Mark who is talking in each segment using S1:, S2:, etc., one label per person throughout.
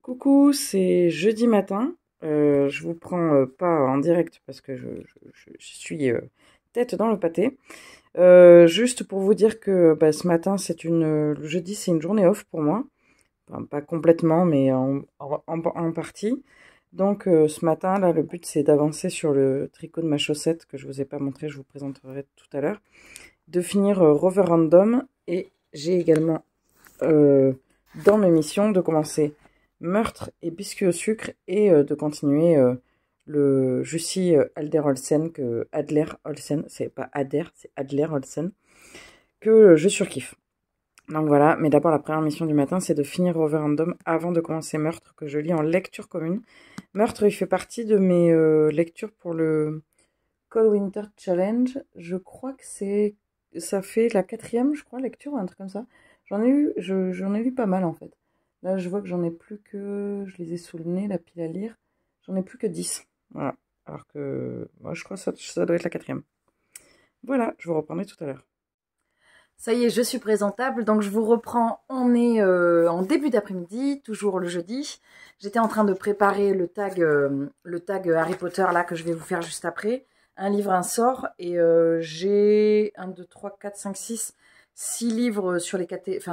S1: Coucou, c'est jeudi matin. Je vous prends pas en direct parce que je suis tête dans le pâté. Juste pour vous dire que bah, ce matin, le jeudi, c'est une journée off pour moi. Enfin, pas complètement, mais en partie. Donc ce matin, là, le but, c'est d'avancer sur le tricot de ma chaussette que je vous ai pas montré, je vous présenterai tout à l'heure. De finir Rover Random et j'ai également dans mes missions de commencer Meurtre et biscuits au sucre et de continuer le Jussi Adler Olsen, c'est pas Adler, c'est Adler Olsen, que je surkiffe. Donc voilà, mais d'abord la première mission du matin, c'est de finir Overrandom avant de commencer Meurtre, que je lis en lecture commune. Meurtre, il fait partie de mes lectures pour le Cold Winter Challenge. Je crois que ça fait la 4e, je crois, lecture ou un truc comme ça. J'en ai lu pas mal en fait. Là, je vois que j'en ai plus que, je les ai sous le nez, la pile à lire. J'en ai plus que 10. Voilà. Alors que, moi, je crois que ça doit être la 4e. Voilà, je vous reprendrai tout à l'heure.
S2: Ça y est, je suis présentable, donc je vous reprends. On est en début d'après-midi, toujours le jeudi. J'étais en train de préparer le tag Harry Potter là que je vais vous faire juste après. Un livre, un sort, et j'ai 1, 2, 3, 4, 5, 6 livres sur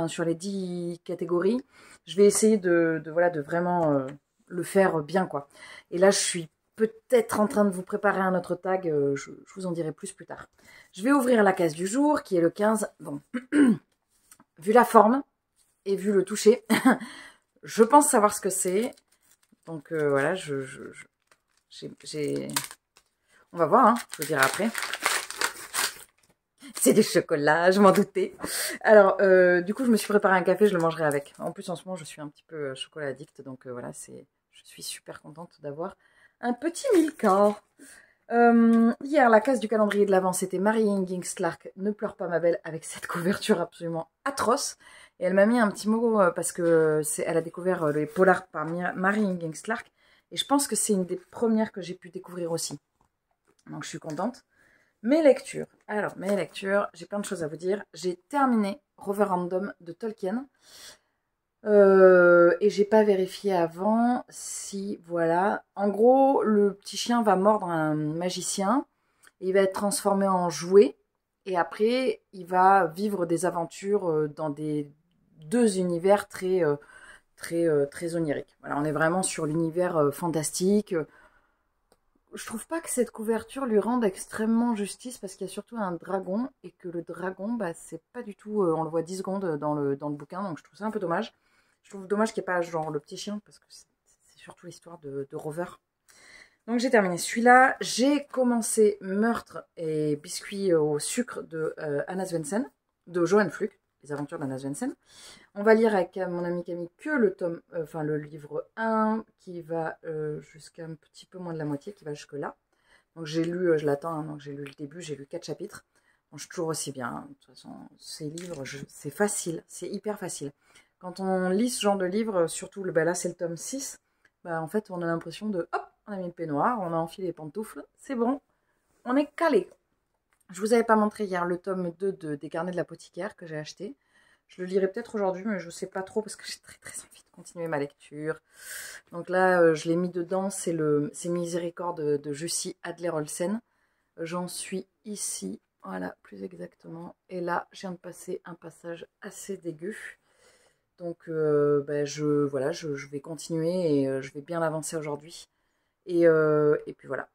S2: sur les 10 catégories. Je vais essayer voilà, de vraiment le faire bien, quoi. Et là, je suis peut-être en train de vous préparer un autre tag, je vous en dirai plus tard. Je vais ouvrir la case du jour, qui est le 15. Bon, vu la forme et vu le toucher, je pense savoir ce que c'est. Donc voilà, on va voir, hein, je vous dirai après. C'est des chocolats, je m'en doutais. Alors, du coup, je me suis préparé un café, je le mangerai avec. En plus, en ce moment, je suis un petit peu chocolat addict, donc voilà, je suis super contente d'avoir un petit Milka. Hier, la case du calendrier de l'Avent, c'était Mary Higgins Clark, Ne pleure pas ma belle, avec cette couverture absolument atroce. Et elle m'a mis un petit mot parce que elle a découvert les polars par Mary Higgins Clark. Et je pense que c'est une des premières que j'ai pu découvrir aussi. Donc je suis contente. Mes lectures. Alors, mes lectures, j'ai plein de choses à vous dire. J'ai terminé Roverandom de Tolkien. Et j'ai pas vérifié avant si, voilà. En gros, le petit chien va mordre un magicien. Et il va être transformé en jouet. Et après, il va vivre des aventures dans des deux univers très oniriques. Voilà, on est vraiment sur l'univers fantastique. Je trouve pas que cette couverture lui rende extrêmement justice parce qu'il y a surtout un dragon et que le dragon, bah, c'est pas du tout. On le voit 10 secondes dans le bouquin, donc je trouve ça un peu dommage. Je trouve dommage qu'il n'y ait pas genre le petit chien parce que c'est surtout l'histoire de Rover. Donc j'ai terminé celui-là. J'ai commencé Meurtre et biscuits au sucre de Anna Svensson, de Johan Fluck, Les aventures d'Anna Svensson. On va lire avec mon ami Camille que le livre 1 qui va jusqu'à un petit peu moins de la moitié, qui va jusque là. Donc j'ai lu, je l'attends, hein, donc j'ai lu le début, j'ai lu 4 chapitres. Bon, je suis toujours aussi bien. Hein. De toute façon, ces livres, c'est facile, c'est hyper facile. Quand on lit ce genre de livre, surtout là c'est le tome 6, bah, en fait on a l'impression de hop, on a mis le peignoir, on a enfilé les pantoufles, c'est bon, on est calé. Je vous avais pas montré hier le tome 2 des carnets de l'apothicaire que j'ai acheté. Je le lirai peut-être aujourd'hui, mais je ne sais pas trop parce que j'ai très envie de continuer ma lecture. Donc là, je l'ai mis dedans, c'est Miséricorde de Jussi Adler-Olsen. J'en suis ici, voilà, plus exactement. Et là, je viens de passer un passage assez dégueu. Donc, voilà, je vais continuer et je vais bien l'avancer aujourd'hui. Et puis voilà.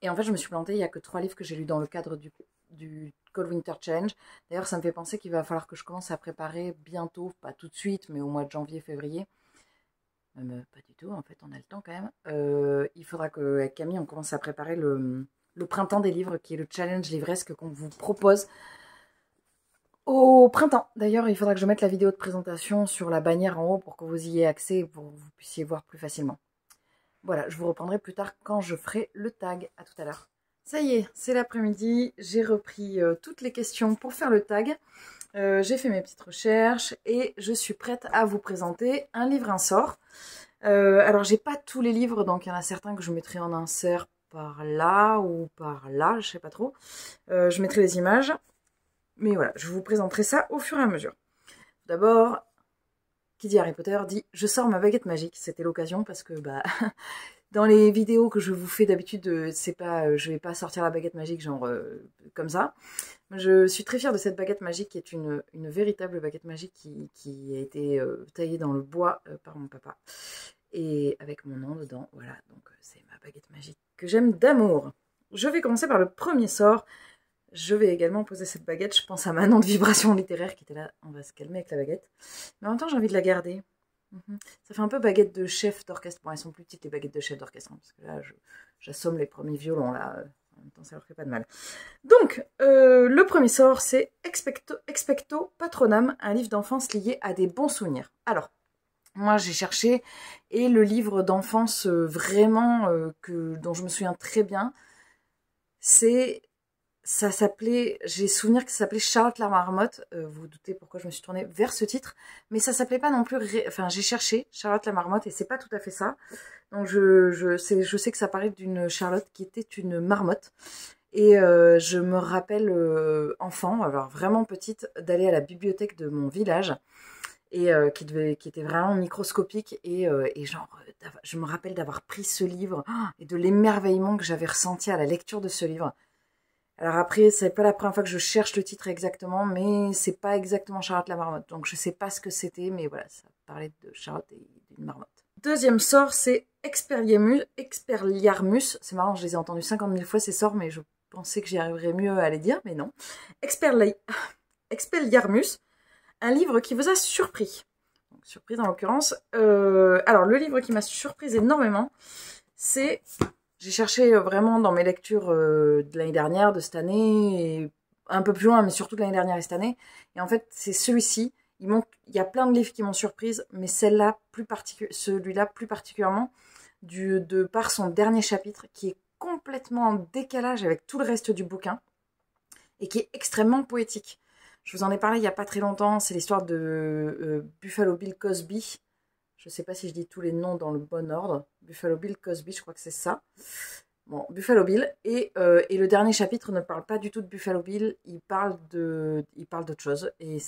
S2: Et en fait, je me suis plantée, il n'y a que 3 livres que j'ai lus dans le cadre du Cold Winter Challenge. D'ailleurs, ça me fait penser qu'il va falloir que je commence à préparer bientôt, pas tout de suite, mais au mois de janvier, février. Même pas du tout, en fait, on a le temps quand même. Il faudra qu'avec Camille, on commence à préparer le printemps des livres, qui est le challenge livresque qu'on vous propose au printemps. D'ailleurs, il faudra que je mette la vidéo de présentation sur la bannière en haut pour que vous y ayez accès et pour que vous puissiez voir plus facilement. Voilà, je vous reprendrai plus tard quand je ferai le tag. À tout à l'heure. Ça y est, c'est l'après-midi. J'ai repris toutes les questions pour faire le tag. J'ai fait mes petites recherches et je suis prête à vous présenter un livre, un sort. Alors, j'ai pas tous les livres, donc il y en a certains que je mettrai en insert par là ou par là, je sais pas trop. Je mettrai les images. Mais voilà, je vous présenterai ça au fur et à mesure. D'abord, qui dit Harry Potter dit je sors ma baguette magique. C'était l'occasion parce que bah dans les vidéos que je vous fais d'habitude, c'est pas, je vais pas sortir la baguette magique genre comme ça. Je suis très fière de cette baguette magique qui est une véritable baguette magique qui a été taillée dans le bois par mon papa et avec mon nom dedans. Voilà, donc c'est ma baguette magique que j'aime d'amour. Je vais commencer par le premier sort. Je vais également poser cette baguette. Je pense à Manon de Vibration Littéraire qui était là. On va se calmer avec la baguette. Mais en même temps, j'ai envie de la garder. Ça fait un peu baguette de chef d'orchestre. Bon, elles sont plus petites les baguettes de chef d'orchestre. Hein, parce que là, j'assomme les premiers violons. Là, en même temps, ça leur fait pas de mal. Donc, le premier sort, c'est Expecto Patronam, un livre d'enfance lié à des bons souvenirs. Alors, moi, j'ai cherché. Et le livre d'enfance vraiment dont je me souviens très bien, ça s'appelait, j'ai souvenir que ça s'appelait Charlotte la Marmotte. Vous vous doutez pourquoi je me suis tournée vers ce titre. Mais ça s'appelait pas non plus, enfin j'ai cherché Charlotte la Marmotte et c'est pas tout à fait ça. Donc je sais que ça parlait d'une Charlotte qui était une marmotte. Et je me rappelle enfant, alors vraiment petite, d'aller à la bibliothèque de mon village. Et qui était vraiment microscopique et genre je me rappelle d'avoir pris ce livre et de l'émerveillement que j'avais ressenti à la lecture de ce livre. Alors après, c'est pas la première fois que je cherche le titre exactement, mais c'est pas exactement Charlotte la Marmotte. Donc je sais pas ce que c'était, mais voilà, ça parlait de Charlotte et d'une marmotte. Deuxième sort, c'est Expelliarmus. C'est marrant, je les ai entendus 50 000 fois ces sorts, mais je pensais que j'y arriverais mieux à les dire, mais non. Expelliarmus, un livre qui vous a surpris. Donc, surprise en l'occurrence. Alors le livre qui m'a surprise énormément, c'est... J'ai cherché vraiment dans mes lectures de l'année dernière, de cette année, et un peu plus loin, mais surtout de l'année dernière et cette année. Et en fait, c'est celui-ci. Il y a plein de livres qui m'ont surprise, mais celui-là plus particulièrement, de par son dernier chapitre, qui est complètement en décalage avec tout le reste du bouquin, et qui est extrêmement poétique. Je vous en ai parlé il n'y a pas très longtemps, c'est l'histoire de Buffalo Bill Cosby. Je ne sais pas si je dis tous les noms dans le bon ordre. Buffalo Bill Cosby, je crois que c'est ça. Bon, Buffalo Bill. Et le dernier chapitre ne parle pas du tout de Buffalo Bill. Il parle d'autre chose. Et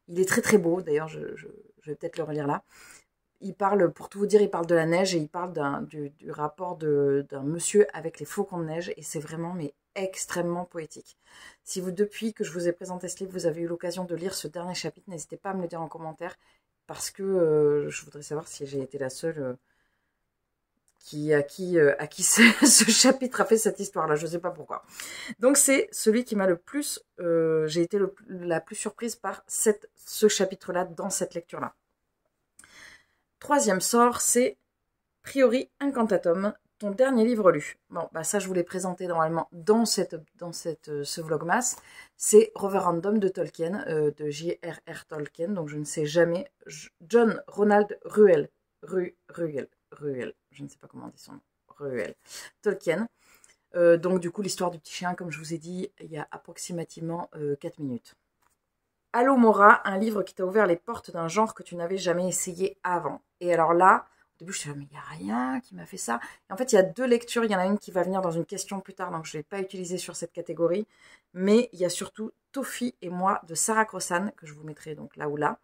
S2: il est très très beau. D'ailleurs, je vais peut-être le relire là. Il parle, pour tout vous dire, il parle de la neige et il parle du rapport d'un monsieur avec les flocons de neige. Et c'est vraiment extrêmement poétique. Si vous, depuis que je vous ai présenté ce livre, vous avez eu l'occasion de lire ce dernier chapitre, n'hésitez pas à me le dire en commentaire. Parce que je voudrais savoir si j'ai été la seule à qui ce chapitre a fait cette histoire-là. Je ne sais pas pourquoi. Donc c'est celui qui m'a le plus... j'ai été la plus surprise par ce chapitre-là dans cette lecture-là. Troisième sort, c'est Priori Incantatum, ton dernier livre lu. Bon, bah ça je vous l'ai présenté normalement dans ce vlogmas. C'est Referendum de Tolkien, de J.R.R. Tolkien, donc je ne sais jamais. John Ronald Reuel, je ne sais pas comment on dit son nom, Reuel, Tolkien. Donc du coup l'histoire du petit chien, comme je vous ai dit, il y a approximativement 4 minutes. Allo Mora, un livre qui t'a ouvert les portes d'un genre que tu n'avais jamais essayé avant. Et alors là, au début, je me suis dit, mais il n'y a rien qui m'a fait ça. Et en fait, il y a deux lectures. Il y en a une qui va venir dans une question plus tard, donc je ne l'ai pas utilisée sur cette catégorie. Mais il y a surtout Tofi et moi de Sarah Crossan, que je vous mettrai donc là ou là,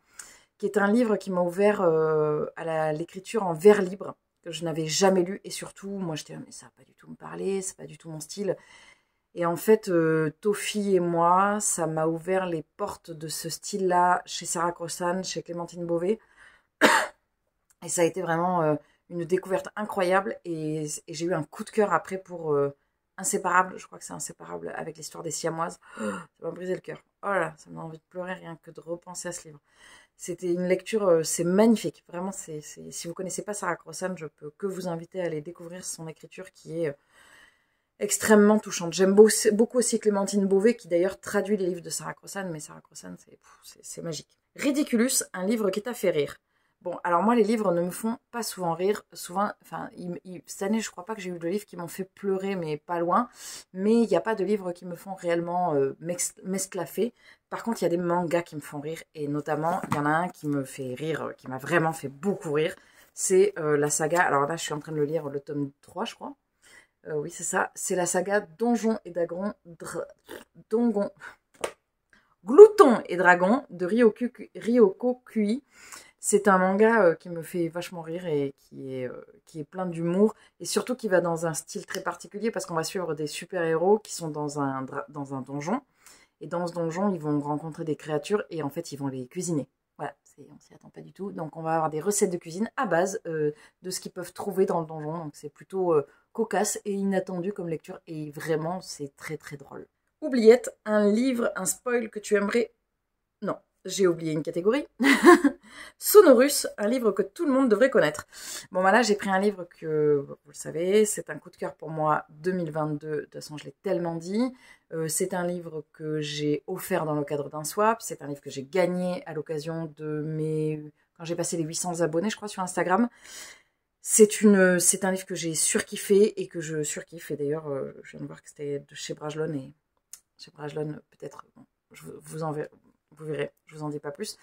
S2: qui est un livre qui m'a ouvert à l'écriture en vers libre, que je n'avais jamais lu. Et surtout, moi, j'étais, mais ça va pas du tout me parler, c'est pas du tout mon style. Et en fait, Tofi et moi, ça m'a ouvert les portes de ce style-là chez Sarah Crossan, chez Clémentine Beauvais. Et ça a été vraiment une découverte incroyable. Et j'ai eu un coup de cœur après pour Inséparable. Je crois que c'est Inséparable avec l'histoire des Siamoises. Ça m'a brisé le cœur. Oh là, ça m'a envie de pleurer rien que de repenser à ce livre. C'était une lecture, c'est magnifique. Vraiment, si vous ne connaissez pas Sarah Crossan, je peux que vous inviter à aller découvrir son écriture qui est extrêmement touchante. J'aime beaucoup aussi Clémentine Beauvais, qui d'ailleurs traduit les livres de Sarah Crossan, mais Sarah Crossan, c'est magique. Ridiculus, un livre qui t'a fait rire. Bon, alors moi, les livres ne me font pas souvent rire. Souvent, enfin, cette année, je crois pas que j'ai eu de livres qui m'ont fait pleurer, mais pas loin. Mais il n'y a pas de livres qui me font réellement m'esclaffer. Par contre, il y a des mangas qui me font rire. Et notamment, il y en a un qui me fait rire, qui m'a vraiment fait beaucoup rire. C'est la saga, alors là, je suis en train de le lire, le tome 3, je crois. Oui, c'est ça. C'est la saga Donjons et Dragons... Glouton et Dragon de Ryoko Kui. C'est un manga qui me fait vachement rire et qui est plein d'humour et surtout qui va dans un style très particulier parce qu'on va suivre des super-héros qui sont dans un donjon. Et dans ce donjon, ils vont rencontrer des créatures et en fait, ils vont les cuisiner. Voilà, on s'y attend pas du tout. Donc, on va avoir des recettes de cuisine à base de ce qu'ils peuvent trouver dans le donjon. Donc, c'est plutôt cocasse et inattendu comme lecture. Et vraiment, c'est très, très drôle. Oubliette, un livre, un spoil que tu aimerais... Non, j'ai oublié une catégorie. Sonorus, un livre que tout le monde devrait connaître. Bon, bah là, j'ai pris un livre que, vous le savez, c'est un coup de cœur pour moi 2022. De toute façon, je l'ai tellement dit. C'est un livre que j'ai offert dans le cadre d'un swap. C'est un livre que j'ai gagné à l'occasion de quand j'ai passé les 800 abonnés, je crois, sur Instagram. C'est un livre que j'ai surkiffé et que je surkiffe. Et d'ailleurs, je viens de voir que c'était de chez Brajlon et chez Brajlon, peut-être, bon, vous verrez, je vous en dis pas plus.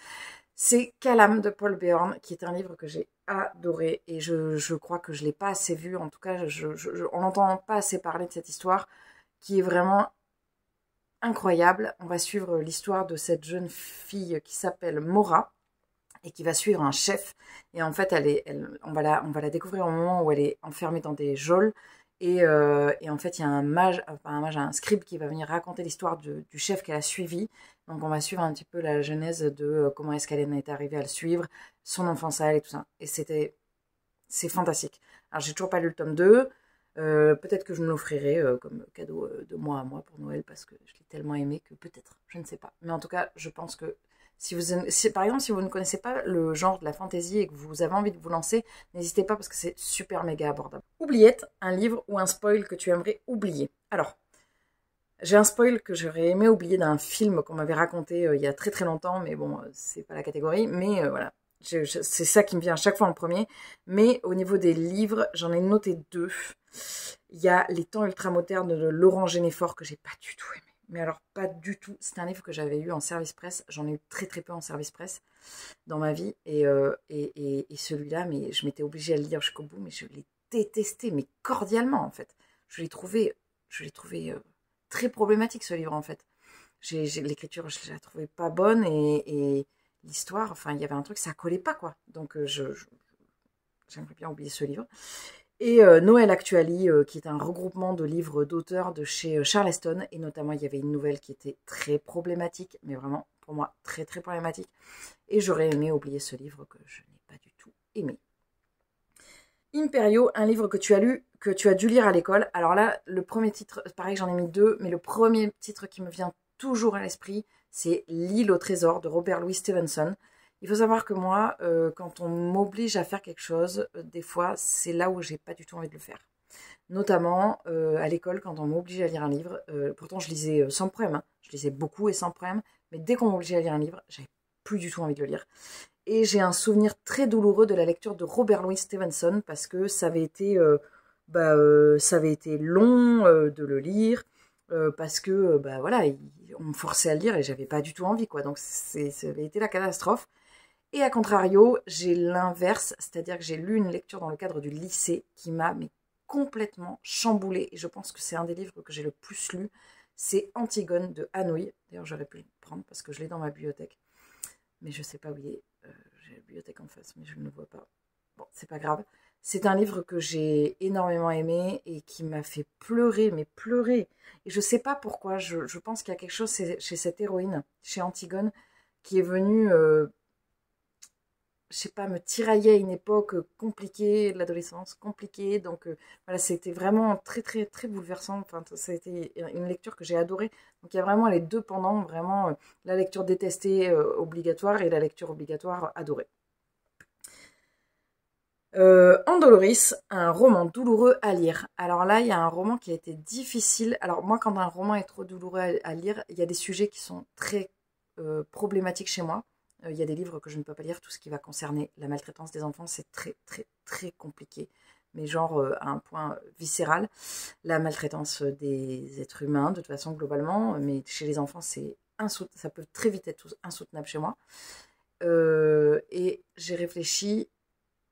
S2: C'est Calam de Paul Béorn, qui est un livre que j'ai adoré et je crois que je l'ai pas assez vu. En tout cas, on n'entend pas assez parler de cette histoire qui est vraiment incroyable. On va suivre l'histoire de cette jeune fille qui s'appelle Mora et qui va suivre un chef. Et en fait, on va la découvrir au moment où elle est enfermée dans des geôles. Et en fait, il y a un scribe qui va venir raconter l'histoire du chef qu'elle a suivi. Donc, on va suivre un petit peu la genèse de comment est-ce qu'elle est arrivée à le suivre, son enfance à elle et tout ça. Et c'est fantastique. Alors, j'ai toujours pas lu le tome 2. Peut-être que je me l'offrirai comme cadeau de mois à mois pour Noël parce que je l'ai tellement aimé que peut-être, je ne sais pas. Mais en tout cas, je pense que par exemple, si vous ne connaissez pas le genre de la fantasy et que vous avez envie de vous lancer, n'hésitez pas parce que c'est super méga abordable. Oubliette, un livre ou un spoil que tu aimerais oublier. Alors, j'ai un spoil que j'aurais aimé oublier d'un film qu'on m'avait raconté il y a très très longtemps, mais bon, c'est pas la catégorie, mais voilà. C'est ça qui me vient à chaque fois en premier. Mais au niveau des livres, j'en ai noté 2. Il y a Les temps ultramodernes de Laurent Généfort que j'ai pas du tout aimé. Mais alors pas du tout. C'est un livre que j'avais eu en service presse. J'en ai eu très très peu en service presse dans ma vie. Et celui-là, mais je m'étais obligée à le lire jusqu'au bout, mais je l'ai détesté, mais cordialement en fait. Je l'ai trouvé très problématique ce livre en fait. L'écriture, je la trouvais pas bonne et l'histoire, enfin il y avait un truc, ça collait pas quoi. Donc j'aimerais bien oublier ce livre. Et Noël Actually, qui est un regroupement de livres d'auteurs de chez Charleston, et notamment il y avait une nouvelle qui était très problématique, mais vraiment pour moi très très problématique. Et j'aurais aimé oublier ce livre que je n'ai pas du tout aimé. Imperio, un livre que tu as lu, que tu as dû lire à l'école. Alors là, le premier titre, pareil j'en ai mis 2, mais le premier titre qui me vient toujours à l'esprit, c'est L'île au trésor de Robert Louis Stevenson. Il faut savoir que moi, quand on m'oblige à faire quelque chose, des fois, c'est là où j'ai pas du tout envie de le faire. Notamment à l'école, quand on m'obligeait à lire un livre, pourtant je lisais sans problème, hein, je lisais beaucoup et sans problème, mais dès qu'on m'obligeait à lire un livre, j'avais plus du tout envie de le lire. Et j'ai un souvenir très douloureux de la lecture de Robert Louis Stevenson parce que ça avait été long de le lire. Parce que voilà, on me forçait à le lire et j'avais pas du tout envie quoi. Donc ça avait été la catastrophe. Et à contrario, j'ai l'inverse, c'est-à-dire que j'ai lu une lecture dans le cadre du lycée qui m'a complètement chamboulée. Et je pense que c'est un des livres que j'ai le plus lu. C'est Antigone de Hanoï. D'ailleurs, j'aurais pu le prendre parce que je l'ai dans ma bibliothèque. Mais je sais pas où il est. J'ai la bibliothèque en face, mais je ne le vois pas. Bon, c'est pas grave. C'est un livre que j'ai énormément aimé et qui m'a fait pleurer, mais pleurer. Et je sais pas pourquoi. Je pense qu'il y a quelque chose chez cette héroïne, chez Antigone, qui est venue... je sais pas, me tirailler à une époque compliquée, de l'adolescence compliquée. Donc voilà, c'était vraiment très très très bouleversant. Enfin, ça a été une lecture que j'ai adorée. Donc il y a vraiment les deux pendant, vraiment la lecture détestée obligatoire et la lecture obligatoire adorée. Andoloris, un roman douloureux à lire. Alors là, il y a un roman qui a été difficile. Alors moi, quand un roman est trop douloureux à lire, il y a des sujets qui sont très problématiques chez moi. Il y a des livres que je ne peux pas lire. Tout ce qui va concerner la maltraitance des enfants, c'est très très très compliqué. Mais genre à un point viscéral. La maltraitance des êtres humains, de toute façon globalement. Mais chez les enfants, ça peut très vite être insoutenable chez moi. Et j'ai réfléchi...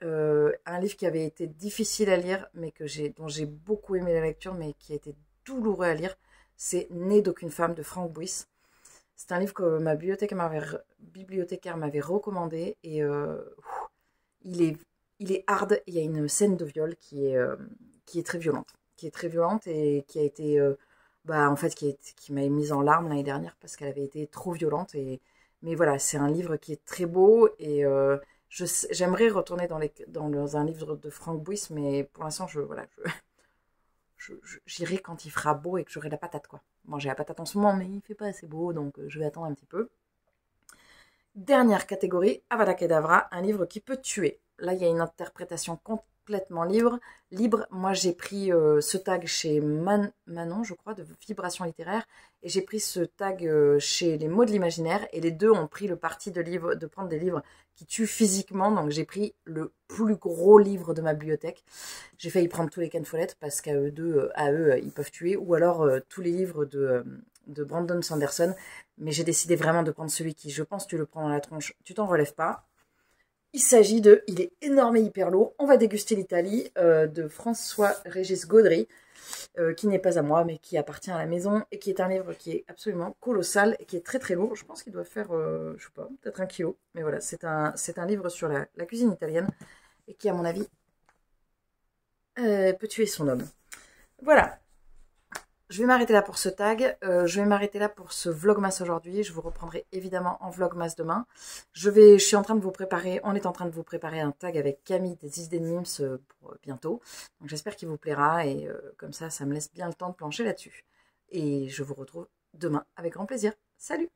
S2: un livre qui avait été difficile à lire, mais dont j'ai beaucoup aimé la lecture, mais qui a été douloureux à lire, c'est Né d'aucune femme de Franck Buis. C'est un livre que ma bibliothécaire m'avait recommandé et il est, il est hard. Il y a une scène de viol qui est très violente. Qui est très violente et qui a été, en fait, qui m'a mise en larmes l'année dernière parce qu'elle avait été trop violente. Mais voilà, c'est un livre qui est très beau et j'aimerais retourner dans un livre de Frank Buis, mais pour l'instant, j'irai quand il fera beau et que j'aurai la patate, quoi. Bon, j'ai la patate en ce moment, mais il fait pas assez beau, donc je vais attendre un petit peu. Dernière catégorie, Avada Kedavra, un livre qui peut tuer. Là, il y a une interprétation complètement libre. Moi, j'ai pris ce tag chez Manon, je crois, de Vibration littéraire, et j'ai pris ce tag chez Les Mots de l'imaginaire, et les deux ont pris le parti de prendre des livres qui tuent physiquement. Donc, j'ai pris le plus gros livre de ma bibliothèque. J'ai failli prendre tous les Ken Follett parce qu'à eux, ils peuvent tuer, ou alors tous les livres de Brandon Sanderson. Mais j'ai décidé vraiment de prendre celui qui, je pense, tu le prends dans la tronche, tu t'en relèves pas. Il est énorme et hyper lourd. On va déguster l'Italie de François-Régis Gaudry, qui n'est pas à moi, mais qui appartient à la maison, et qui est un livre qui est absolument colossal, et qui est très très lourd. Je pense qu'il doit faire, je sais pas, peut-être 1 kilo. Mais voilà, c'est un livre sur la cuisine italienne, et qui, à mon avis, peut tuer son homme. Voilà. Je vais m'arrêter là pour ce tag, je vais m'arrêter là pour ce vlogmas aujourd'hui, je vous reprendrai évidemment en vlogmas demain. On est en train de vous préparer un tag avec Camille des idées de memes pour bientôt. Donc j'espère qu'il vous plaira et comme ça me laisse bien le temps de plancher là-dessus. Et je vous retrouve demain avec grand plaisir. Salut!